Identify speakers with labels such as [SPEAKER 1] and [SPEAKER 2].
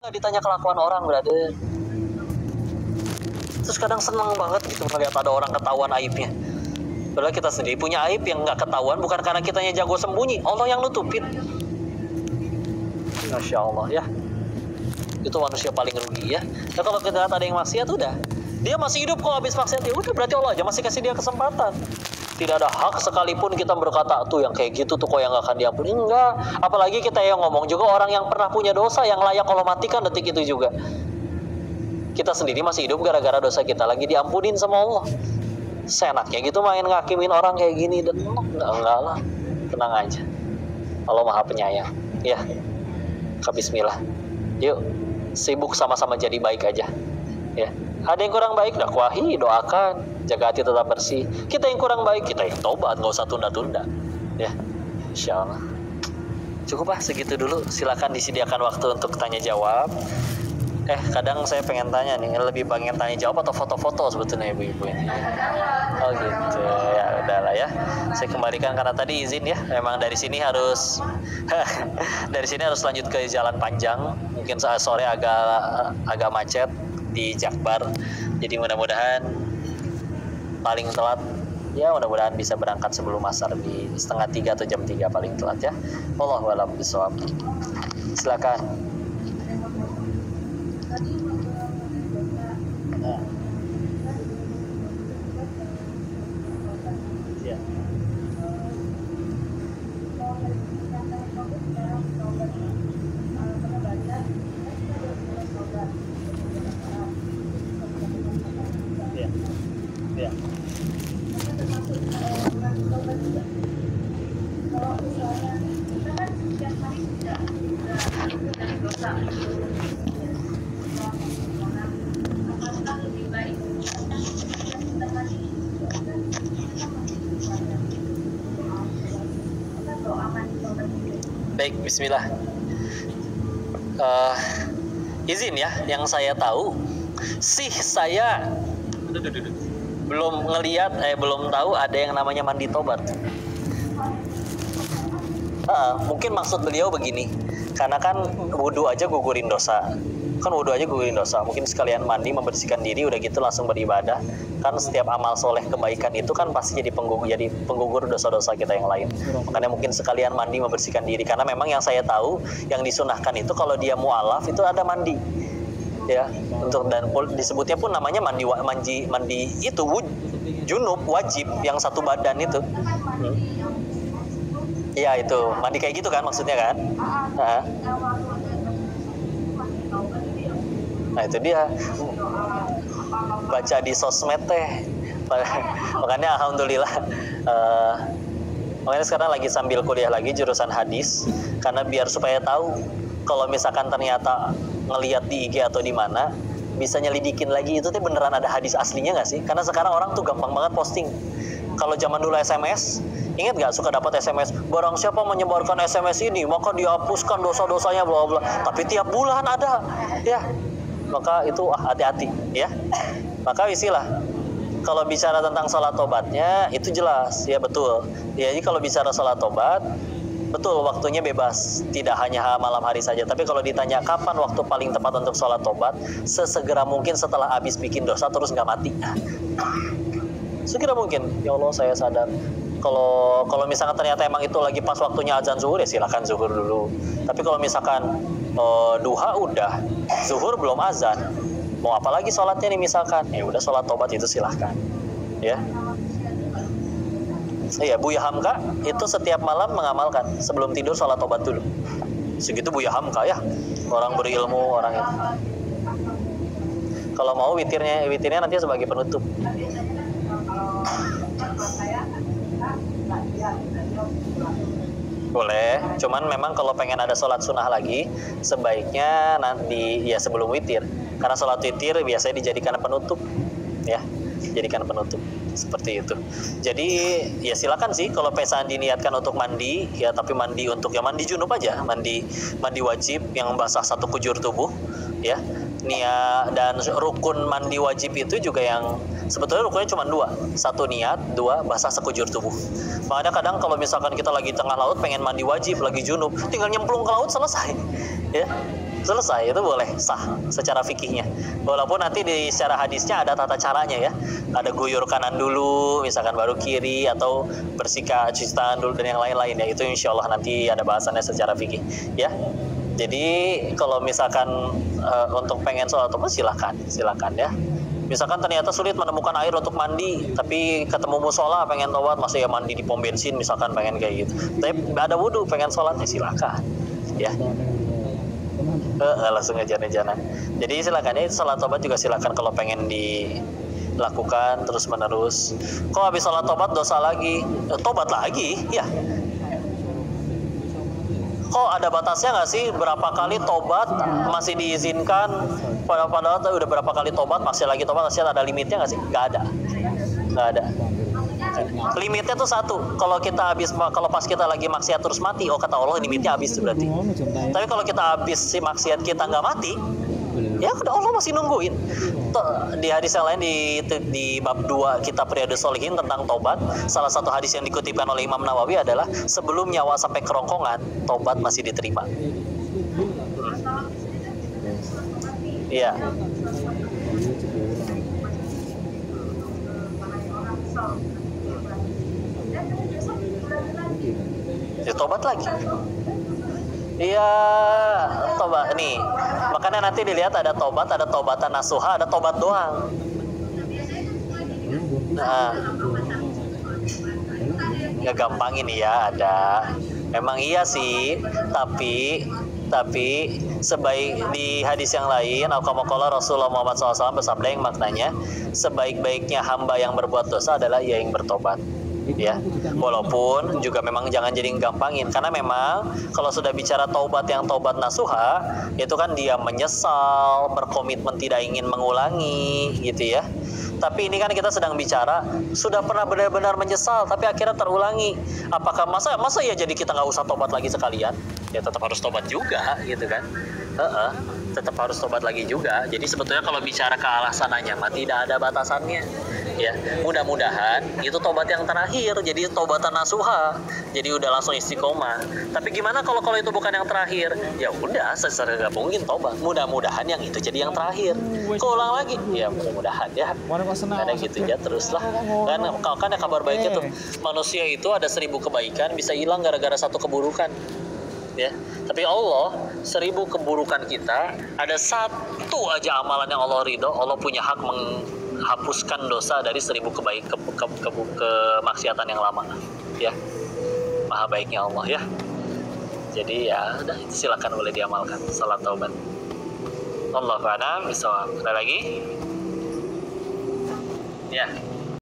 [SPEAKER 1] Nggak ditanya kelakuan orang, brother. Terus kadang seneng banget gitu ngeliat ada orang ketahuan aibnya. Padahal kita sendiri punya aib yang nggak ketahuan, bukan karena kitanya jago sembunyi, Allah yang nutupin. Masya Allah ya. Itu manusia paling rugi ya. Nah, kalau kita lihat ada yang maksiat, udah dia masih hidup kok, habis maksiat ya udah, berarti Allah aja masih kasih dia kesempatan. Tidak ada hak sekalipun kita berkata tuh yang kayak gitu tuh kok yang gak akan diampuni. Enggak. Apalagi kita yang ngomong juga orang yang pernah punya dosa yang layak Allah matikan detik itu juga. Kita sendiri masih hidup gara-gara dosa kita lagi diampunin sama Allah. Senaknya gitu main ngakimin orang kayak gini. Dan enggak lah. Tenang aja. Allah Maha Penyayang. Ya. Bismillah. Yuk. Sibuk sama-sama jadi baik aja. Ya. Ada yang kurang baik, dakwahi, doakan, jaga hati tetap bersih. Kita yang kurang baik, kita yang tobat, nggak usah tunda-tunda. Ya, insya Allah. Cukup lah segitu dulu. Silakan disediakan waktu untuk tanya jawab. Kadang saya pengen tanya nih, lebih pengen tanya jawab atau foto-foto sebetulnya ibu-ibu ini. Oh gitu, ya udahlah ya. Saya kembalikan karena tadi izin ya. Memang dari sini harus dari sini harus lanjut ke jalan panjang. Mungkin saat sore agak macet di Jakbar. Jadi mudah-mudahan paling telat ya, mudah-mudahan bisa berangkat sebelum asar di 2:30 atau jam 3 paling telat ya. Wallahu a'lam bishawab. Silakan. Ya. Ya. Baik, bismillah. Izin ya, yang saya tahu sih saya belum tahu ada yang namanya mandi tobat. Mungkin maksud beliau begini, karena kan wudhu aja gugurin dosa. Mungkin sekalian mandi membersihkan diri, udah gitu langsung beribadah. Kan setiap amal soleh kebaikan itu kan pasti jadi penggugur dosa-dosa kita yang lain. Makanya mungkin sekalian mandi membersihkan diri. Karena memang yang saya tahu yang disunahkan itu kalau dia mu'alaf itu ada mandi. Ya, untuk dan disebutnya pun namanya mandi itu junub wajib yang satu badan itu. Iya itu mandi kayak gitu kan maksudnya kan? Nah itu dia, baca di sosmed teh. Makanya alhamdulillah. Makanya sekarang lagi sambil kuliah lagi jurusan hadis, karena biar supaya tahu kalau misalkan ternyata ngelihat di IG atau di mana, bisa nyelidikin lagi itu tuh beneran ada hadis aslinya nggak sih? Karena sekarang orang tuh gampang banget posting. Kalau zaman dulu SMS, ingat nggak suka dapat SMS, barang siapa menyebarkan SMS ini maka dihapuskan dosa-dosanya bla bla. Tapi tiap bulan ada, ya. Maka itu hati-hati, ya. Maka isilah. Kalau bicara tentang salat tobatnya itu jelas, ya betul. Ya, jadi kalau bicara salat tobat, betul waktunya bebas, tidak hanya malam hari saja. Tapi kalau ditanya kapan waktu paling tepat untuk sholat tobat, sesegera mungkin setelah habis bikin dosa terus nggak mati. Segera mungkin. Ya Allah saya sadar. Kalau misalkan ternyata emang itu lagi pas waktunya azan zuhur, ya silakan zuhur dulu. Tapi kalau misalkan duha udah, zuhur belum azan, mau apa lagi sholatnya nih misalkan, ya udah sholat tobat itu silahkan. Ya. Iya, Buya Hamka itu setiap malam mengamalkan sebelum tidur sholat tobat dulu. Segitu Buya Hamka ya, orang berilmu orang itu. Kalau mau witirnya nanti sebagai penutup. Boleh, cuman memang kalau pengen ada sholat sunnah lagi, sebaiknya nanti ya sebelum witir. Karena sholat witir biasanya dijadikan penutup, ya, jadikan penutup seperti itu. Jadi ya silakan sih kalau pesan diniatkan untuk mandi, ya tapi mandi untuk ya mandi junub aja, mandi wajib yang basah satu kujur tubuh, ya. Niat dan rukun mandi wajib itu juga yang sebetulnya rukunnya cuma dua, satu niat, dua basah sekujur tubuh. Makanya kadang kalau misalkan kita lagi tengah laut pengen mandi wajib, lagi junub, tinggal nyemplung ke laut selesai, ya. selesai, itu boleh sah secara fikihnya. Walaupun nanti di secara hadisnya ada tata caranya ya, ada guyur kanan dulu misalkan baru kiri, atau bersikat cuci tangan dulu dan yang lain-lain ya, itu insya Allah nanti ada bahasannya secara fikih ya. Jadi kalau misalkan untuk pengen sholat tobat silakan ya. Misalkan ternyata sulit menemukan air untuk mandi, tapi ketemu musola pengen tobat, masa ya mandi di pom bensin misalkan, pengen kayak gitu. Tapi ada wudhu pengen sholat ya silakan ya. Langsung ngejar-ngejaran. Jadi silakan ya, sholat tobat juga silakan kalau pengen dilakukan terus menerus. Kok habis sholat tobat dosa lagi, tobat lagi ya. Kok ada batasnya nggak sih berapa kali tobat masih diizinkan? Padahal udah berapa kali tobat masih lagi tobat, masih ada limitnya nggak sih? Nggak ada. Limitnya tuh satu. Kalau pas kita lagi maksiat terus mati, oh kata Allah limitnya habis berarti. Tapi kalau kita habis si maksiat kita nggak mati, ya udah Allah masih nungguin. Di hadis yang lain di bab 2 kitab Riyadhus Shalihin tentang tobat, salah satu hadis yang dikutipkan oleh Imam Nawawi adalah sebelum nyawa sampai kerongkongan, tobat masih diterima. Iya. Ya, tobat lagi. Iya, tobat nih. Makanya nanti dilihat ada tobat, ada tobatan nasuha, ada tobat doang. Nah, nggak gampang ini ya, ada. Memang iya sih, tapi sebaik di hadis yang lain, al-kamaqala Rasulullah Muhammad SAW bersabda yang maknanya sebaik-baiknya hamba yang berbuat dosa adalah ia yang bertobat. Ya, walaupun juga memang jangan jadi gampangin, karena memang kalau sudah bicara taubat yang taubat nasuha, itu kan dia menyesal, berkomitmen tidak ingin mengulangi gitu ya. Tapi ini kan kita sedang bicara sudah pernah benar-benar menyesal tapi akhirnya terulangi. Apakah masa ya jadi kita nggak usah tobat lagi sekalian? Ya tetap harus tobat juga gitu kan. Tetap harus tobat lagi juga. Jadi sebetulnya kalau bicara kealasanannya mah tidak ada batasannya. Ya, mudah-mudahan itu tobat yang terakhir, jadi tobatan nasuha, jadi udah langsung istiqomah. Tapi gimana kalau itu bukan yang terakhir? Ya udah, secara nggak mungkin tobat. Mudah-mudahan yang itu jadi yang terakhir. Keulang lagi, ya mudah-mudahan ya. Karena gitu ya teruslah. Kan ya kabar baiknya tuh, manusia itu ada 1000 kebaikan bisa hilang gara-gara 1 keburukan. Ya, tapi Allah 1000 keburukan kita, ada 1 aja amalan yang Allah ridho, Allah punya hak menghapuskan dosa dari 1000 kemaksiatan yang lama ya. Maha baiknya Allah ya. Jadi ya udah, silakan boleh diamalkan salat taubat. Allahu a'lam bishawab. Ada lagi? Ya.